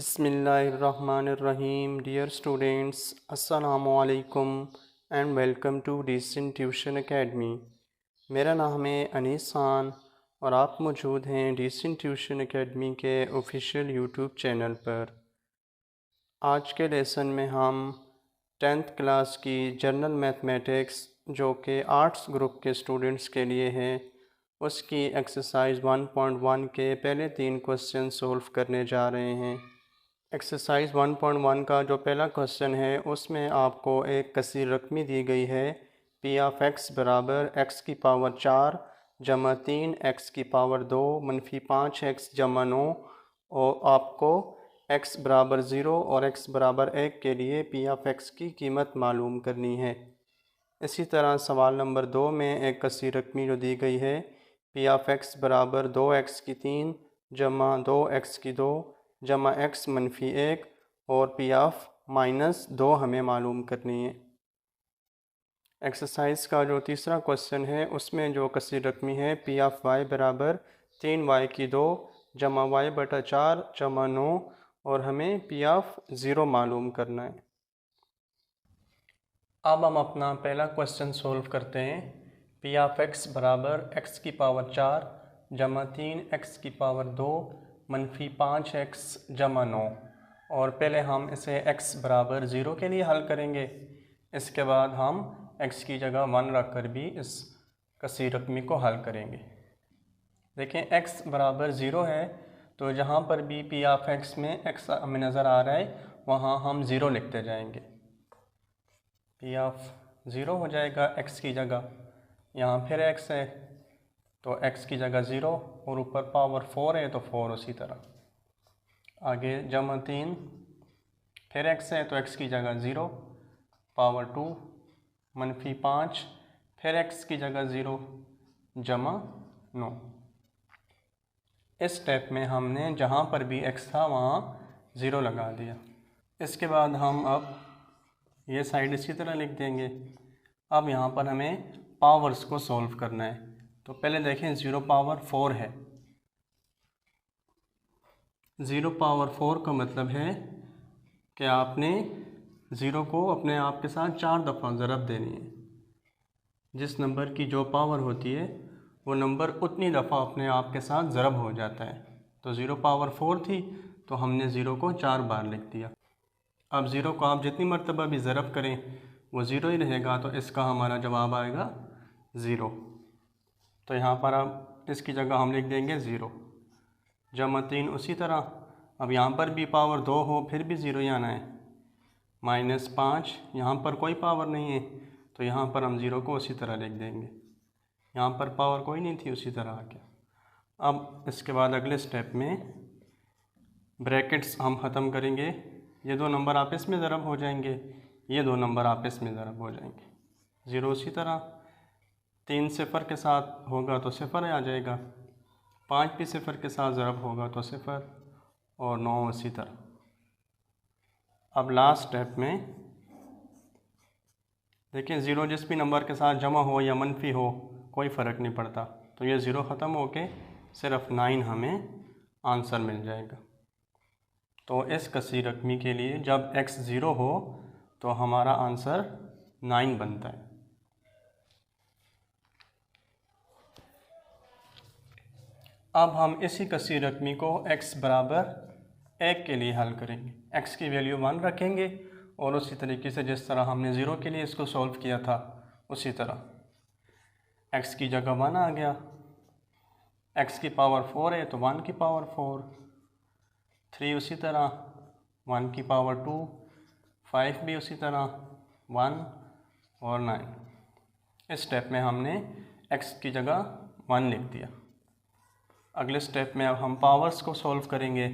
Bismillahirrahmanirrahim. Dear students, Assalamu alaikum and welcome to Decent Tuition Academy. मेरा नाम है अनीस खान और आप मौजूद हैं Decent Tuition Academy के ऑफिशियल यूट्यूब चैनल पर। आज के लेसन में हम 10th क्लास की जनरल मैथमेटिक्स जो कि आर्ट्स ग्रुप के स्टूडेंट्स के लिए है उसकी एक्सरसाइज 1.1 के पहले 3 क्वेश्चन सॉल्व करने जा रहे हैं। एक्सरसाइज 1.1 का जो पहला क्वेश्चन है उसमें आपको एक कसीर रकमी दी गई है पी ऑफ एक्स बराबर एक्स की पावर 4 जमा 3 एक्स की पावर 2 मनफी 5 एक्स जमा 9 और आपको एक्स बराबर 0 और एक्स बराबर 1 के लिए पी ऑफ एक्स की कीमत मालूम करनी है। इसी तरह सवाल नंबर 2 में एक कसीर रकमी जो दी गई है पी ऑफ एक्स बराबर 2 एक्स की 3 जमा 2 एक्स की 2 जमा एक्स मनफी 1 और पी ऑफ -2 हमें मालूम करनी है। एक्सरसाइज का जो तीसरा क्वेश्चन है उसमें जो कसीर रकमी है पी ऑफ वाई बराबर 3 वाई की 2 जमा वाई बटा 4 जमा 9 और हमें पी ऑफ 0 मालूम करना है। अब हम अपना पहला क्वेश्चन सॉल्व करते हैं। पी ऑफ एक्स बराबर एक्स की पावर 4 जमा 3 एक्स की पावर 2 मनफी 5 एक्स जमा 9 और पहले हम इसे x बराबर 0 के लिए हल करेंगे। इसके बाद हम x की जगह 1 रख कर भी इस कसीर रकमी को हल करेंगे। देखें x बराबर 0 है तो जहाँ पर भी पी ऑफ एक्स में x हमें नज़र आ रहा है वहाँ हम 0 लिखते जाएंगे। पी ऑफ 0 हो जाएगा x की जगह, यहाँ फिर x है तो x की जगह 0 और ऊपर पावर 4 है तो 4 उसी तरह। आगे जमा 3 फिर x है तो x की जगह 0 पावर 2 मनफी 5 फिर x की जगह 0 जमा 9। इस स्टेप में हमने जहाँ पर भी x था वहाँ 0 लगा दिया। इसके बाद हम अब ये साइड इसी तरह लिख देंगे। अब यहाँ पर हमें पावर्स को सॉल्व करना है तो पहले देखें 0 पावर 4 है। 0 पावर 4 का मतलब है कि आपने 0 को अपने आप के साथ 4 दफ़ा ज़रब देनी है। जिस नंबर की जो पावर होती है वो नंबर उतनी दफ़ा अपने आप के साथ ज़रब हो जाता है। तो 0 पावर 4 थी तो हमने 0 को 4 बार लिख दिया। अब 0 को आप जितनी मरतबा भी ज़रब करें वो 0 ही रहेगा तो इसका हमारा जवाब आएगा 0। तो यहाँ पर अब इसकी जगह हम लिख देंगे 0 जमा 3 उसी तरह। अब यहाँ पर भी पावर 2 हो फिर भी 0 ही आना है। -5 यहाँ पर कोई पावर नहीं है तो यहाँ पर हम 0 को उसी तरह लिख देंगे। यहाँ पर पावर कोई नहीं थी उसी तरह आ गया। अब इसके बाद अगले स्टेप में ब्रैकेट्स हम ख़त्म करेंगे। ये दो नंबर आपस में ज़रब हो जाएंगे, ये दो नंबर आपस में ज़रब हो जाएंगे। 0 उसी तरह, 3 सिफ़र के साथ होगा तो सिफ़र आ जाएगा, 5 भी सिफ़र के साथ ज़रब होगा तो सिफ़र और 9 उसी तरह। अब लास्ट स्टेप में देखिए 0 जिस भी नंबर के साथ जमा हो या मनफी हो कोई फ़र्क नहीं पड़ता तो ये 0 ख़त्म हो के सिर्फ 9 हमें आंसर मिल जाएगा। तो इस कसीर रकमी के लिए जब x 0 हो तो हमारा आंसर 9 बनता है। अब हम इसी कसीर रकमी को x बराबर 1 के लिए हल करेंगे। x की वैल्यू 1 रखेंगे और उसी तरीके से जिस तरह हमने 0 के लिए इसको सॉल्व किया था उसी तरह x की जगह 1 आ गया। x की पावर 4 है तो 1 की पावर 4, 3 उसी तरह, 1 की पावर 2, 5 भी उसी तरह, 1 और 9। इस स्टेप में हमने x की जगह 1 लिख दिया। अगले स्टेप में अब हम पावर्स को सॉल्व करेंगे।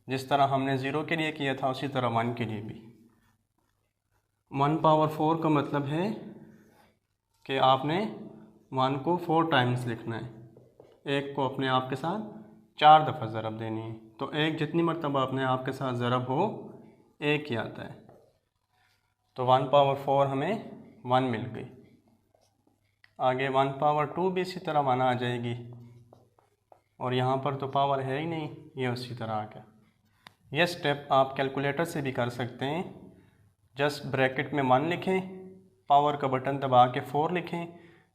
जिस तरह हमने 0 के लिए किया था उसी तरह 1 के लिए भी। 1 पावर 4 का मतलब है कि आपने 1 को 4 टाइम्स लिखना है। 1 को अपने आप के साथ 4 दफ़ा ज़रब देनी है तो 1 जितनी मरतबा अपने आप के साथ ज़रब हो 1 ही आता है। तो 1 पावर 4 हमें 1 मिल गई। आगे 1 पावर 2 भी इसी तरह 1 आ जाएगी और यहाँ पर तो पावर है ही नहीं, ये उसी तरह आ गया। ये स्टेप आप कैलकुलेटर से भी कर सकते हैं। जस्ट ब्रैकेट में 1 लिखें, पावर का बटन दबा के 4 लिखें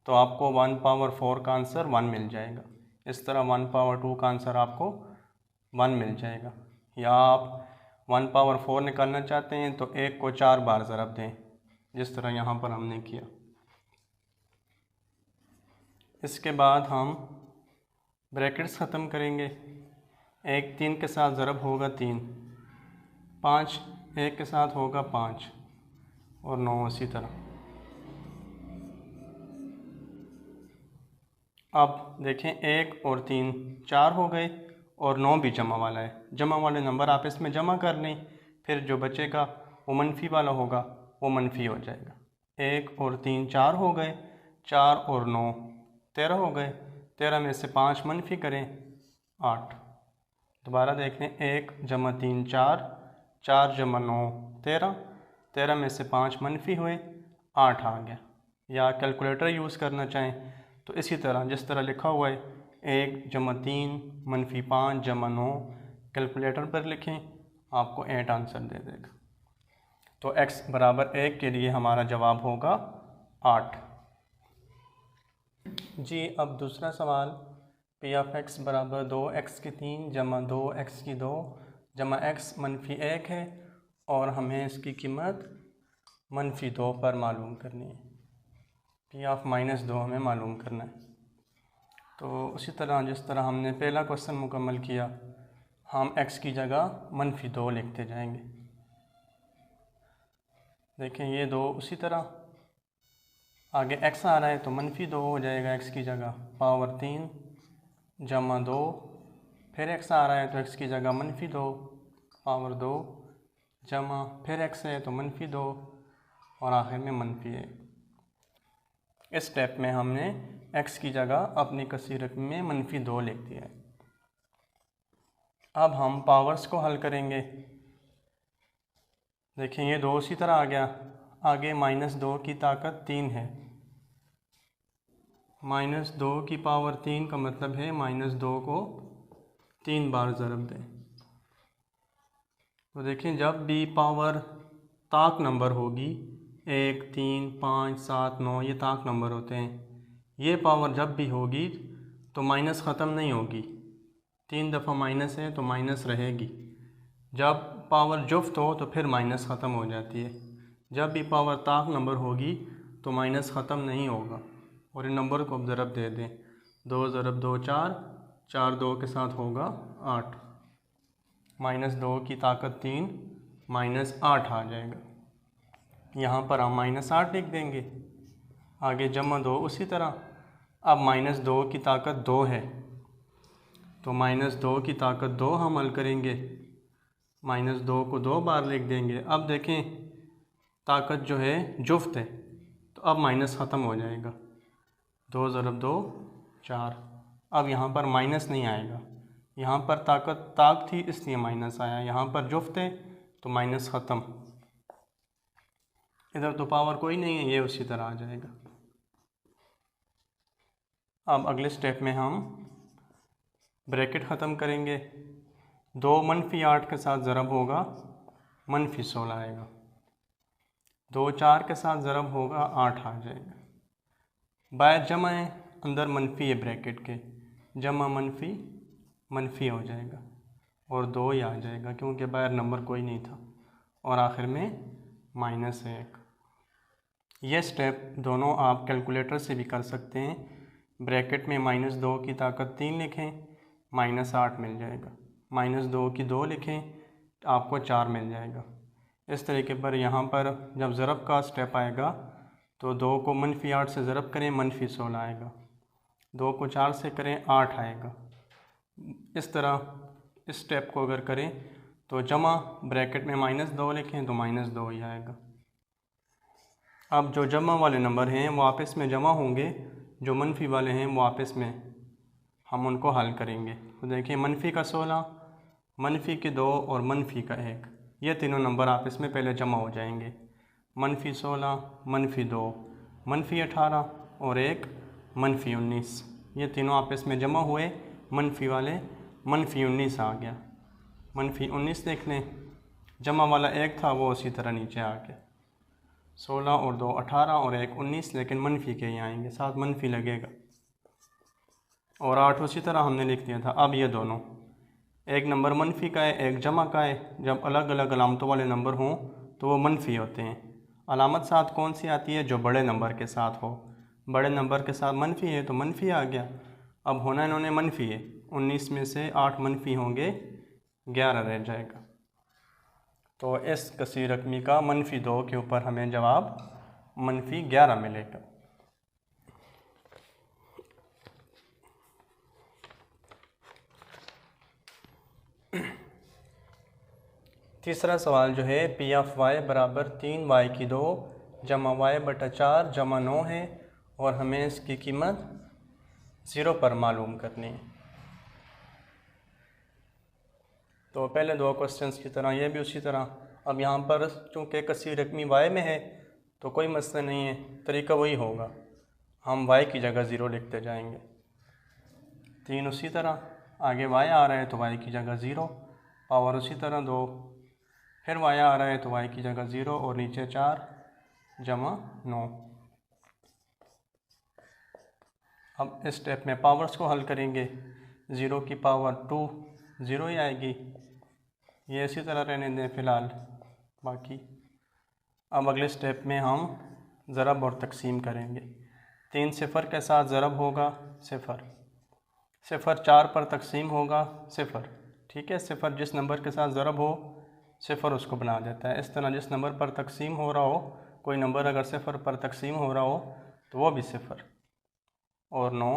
तो आपको 1 पावर 4 का आंसर 1 मिल जाएगा। इस तरह 1 पावर 2 का आंसर आपको 1 मिल जाएगा। या आप 1 पावर 4 निकालना चाहते हैं तो 1 को 4 बार ज़रब दें, जिस तरह यहाँ पर हमने किया। इसके बाद हम ब्रैकेट्स ख़त्म करेंगे। 1 3 के साथ ज़रब होगा 3, 5 1 के साथ होगा 5 और 9 इसी तरह। अब देखें 1 और 3 4 हो गए और 9 भी जमा वाला है। जमा वाले नंबर आप इसमें जमा कर लें, फिर जो बचेगा वो मनफी वाला होगा, वो मनफी हो जाएगा। 1 और 3 4 हो गए, 4 और 9 13 हो गए। 13 में से 5 मनफी करें 8। दोबारा देख लें, 1 जमा 3 4, 4 जमा 9 13, 13 में से 5 मनफी हुए 8 आ गया। या कैलकुलेटर यूज़ करना चाहें तो इसी तरह जिस तरह लिखा हुआ है 1 जमा 3 मनफी 5 जमा 9, कैलकुलेटर पर लिखें आपको 8 आंसर दे देगा। तो x बराबर 1 के लिए हमारा जवाब होगा 8। जी अब दूसरा सवाल, पी ऑफ x बराबर 2x की 3 जमा 2x की 2 जमा x मनफी 1 है और हमें इसकी कीमत मनफी 2 पर मालूम करनी है। पी ऑफ -2 हमें मालूम करना है। तो उसी तरह जिस तरह हमने पहला क्वेश्चन मुकम्मल किया, हम x की जगह मनफी 2 लिखते जाएंगे। देखें ये 2 उसी तरह आगे x आ रहा है तो मनफी 2 हो जाएगा x की जगह, पावर 3 जमा 2, फिर x आ रहा है तो x की जगह मनफी 2 पावर 2 जमा, फिर x है तो मनफी 2 और आखिर में मनफी 1। इस स्टेप में हमने x की जगह अपनी कसीर रकम में मनफी 2 लिख दिया है। अब हम पावर्स को हल करेंगे। देखें ये 2 उसी तरह आ गया, आगे -2 की ताकत 3 है। -2 की पावर 3 का मतलब है -2 को 3 बार ज़रब दें। तो देखें जब भी पावर ताक नंबर होगी, 1 3 5 7 9 ये ताक नंबर होते हैं, ये पावर जब भी होगी तो माइनस ख़त्म नहीं होगी। 3 दफ़ा माइनस है तो माइनस रहेगी। जब पावर जुफ्त हो तो फिर माइनस ख़त्म हो जाती है। जब भी पावर ताक नंबर होगी तो माइनस ख़त्म नहीं होगा। और इन नंबर को अब ज़रब दे दें, 2 ज़रब 2 4, 4 2 के साथ होगा 8, -2 की ताकत 3 -8 आ जाएगा। यहाँ पर हम -8 लिख देंगे। आगे जमा 2 उसी तरह, अब -2 की ताकत 2 है तो -2 की ताकत 2 हम हल करेंगे, -2 को 2 बार लिख देंगे। अब देखें ताकत जो है जुफ्त है तो अब माइनस ख़त्म हो जाएगा, 2 ज़रब 2 4। अब यहाँ पर माइनस नहीं आएगा, यहाँ पर ताकत ताक थी इसलिए माइनस आया, यहाँ पर जुफ्त है तो माइनस ख़त्म। इधर तो पावर कोई नहीं है, ये उसी तरह आ जाएगा। अब अगले स्टेप में हम ब्रैकेट ख़त्म करेंगे। 2 -8 के साथ ज़रब होगा -16 आएगा। 2 4 के साथ ज़रब होगा 8 आ जाएगा। बाहर जमा है, अंदर मनफी है ब्रैकेट के, जमा मनफी मनफी हो जाएगा और 2 ही आ जाएगा क्योंकि बाहर नंबर कोई नहीं था। और आखिर में -1। ये स्टेप दोनों आप कैलकुलेटर से भी कर सकते हैं। ब्रैकेट में -2 की ताकत 3 लिखें, -8 मिल जाएगा। -2 की 2 लिखें, आपको 4 मिल जाएगा। इस तरीके पर यहाँ पर जब ज़रब का स्टेप आएगा तो 2 को -8 से ज़रब करें, -16 आएगा। 2 को 4 से करें, 8 आएगा। इस तरह इस स्टेप को अगर करें तो जमा ब्रैकेट में -2 लिखें तो -2 ही आएगा। अब जो जमा वाले नंबर हैं वो आपस में जमा होंगे, जो मनफी वाले हैं वो आपस में हम उनको हल करेंगे। तो देखिए मनफी का 16, मनफी के 2 और मनफी का 1, ये तीनों नंबर आपस में पहले जमा हो जाएंगे। -16, -2, -18 और 1 -19, ये तीनों आपस में जमा हुए, मनफी वाले -19 आ गया। -19 लिख लें। जमा वाला 1 था वो उसी तरह नीचे आ गया। 16 और 2 18 और 1 19, लेकिन मनफी के ही आएंगे, साथ मनफी लगेगा। और 8 उसी तरह हमने लिख दिया था। अब ये दोनों, एक नंबर मनफी का है, एक जमा का है। जब अलग अलग अलामतों वाले नंबर हों तो वो मनफी होते हैं। अलामत साथ कौन सी आती है? जो बड़े नंबर के साथ हो। बड़े नंबर के साथ मनफी है तो मनफी आ गया। अब होना इन्होंने मनफी है, 19 में से 8 मनफी होंगे, 11 रह जाएगा। तो इस कसीर रकमी का -2 के ऊपर हमें जवाब -11 मिलेगा। तीसरा सवाल जो है, पी ऑफ वाई बराबर 3y की 2 जमा y/4 जमा 9 है और हमें इसकी कीमत 0 पर मालूम करनी है। तो पहले दो क्वेश्चंस की तरह ये भी उसी तरह। अब यहाँ पर चूँकि कसीर रकमी y में है तो कोई मसला नहीं है, तरीका वही होगा, हम y की जगह 0 लिखते जाएंगे। 3 उसी तरह, आगे y आ रहा है तो y की जगह 0, पावर उसी तरह 2, फिर y आ रहा है तो y की जगह 0 और नीचे 4 जमा 9। अब इस स्टेप में पावर्स को हल करेंगे। 0 की पावर 2 0 ही आएगी, ये इसी तरह रहने दें फ़िलहाल बाकी। अब अगले स्टेप में हम ज़रब और तकसीम करेंगे। 3 सिफ़र के साथ ज़रब होगा 0, 0 4 पर तकसीम होगा 0। ठीक है, 0 जिस नंबर के साथ ज़रब हो 0 उसको बना देता है। इस तरह जिस नंबर पर तकसीम हो रहा हो, कोई नंबर अगर 0 पर तकसीम हो रहा हो तो वो भी 0 और 9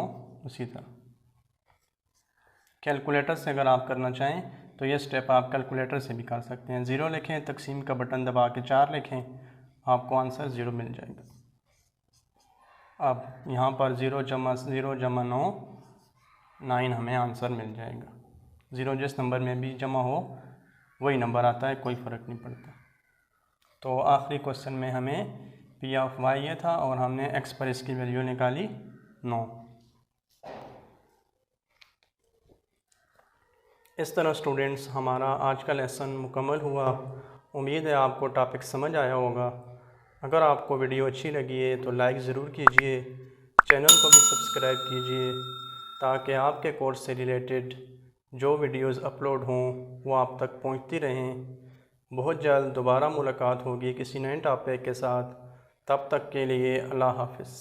उसी तरह। कैलकुलेटर से अगर आप करना चाहें तो ये स्टेप आप कैलकुलेटर से भी कर सकते हैं। 0 लिखें, तकसीम का बटन दबा के 4 लिखें, आपको आंसर 0 मिल जाएगा। अब यहाँ पर 0 जमा 0 जमा 9 9 हमें आंसर मिल जाएगा। 0 जिस नंबर में भी जमा हो वही नंबर आता है, कोई फ़र्क नहीं पड़ता। तो आखिरी क्वेश्चन में हमें पी ऑफ वाई ये था और हमने एक्स पर इसकी वैल्यू निकाली 9। इस तरह स्टूडेंट्स हमारा आज का लेसन मुकम्मल हुआ। उम्मीद है आपको टॉपिक समझ आया होगा। अगर आपको वीडियो अच्छी लगी है तो लाइक ज़रूर कीजिए, चैनल को भी सब्सक्राइब कीजिए ताकि आपके कोर्स से रिलेटेड जो वीडियोस अपलोड हों वो आप तक पहुंचती रहें। बहुत जल्द दोबारा मुलाकात होगी किसी नए टॉपिक के साथ। तब तक के लिए अल्लाह हाफ़िज़।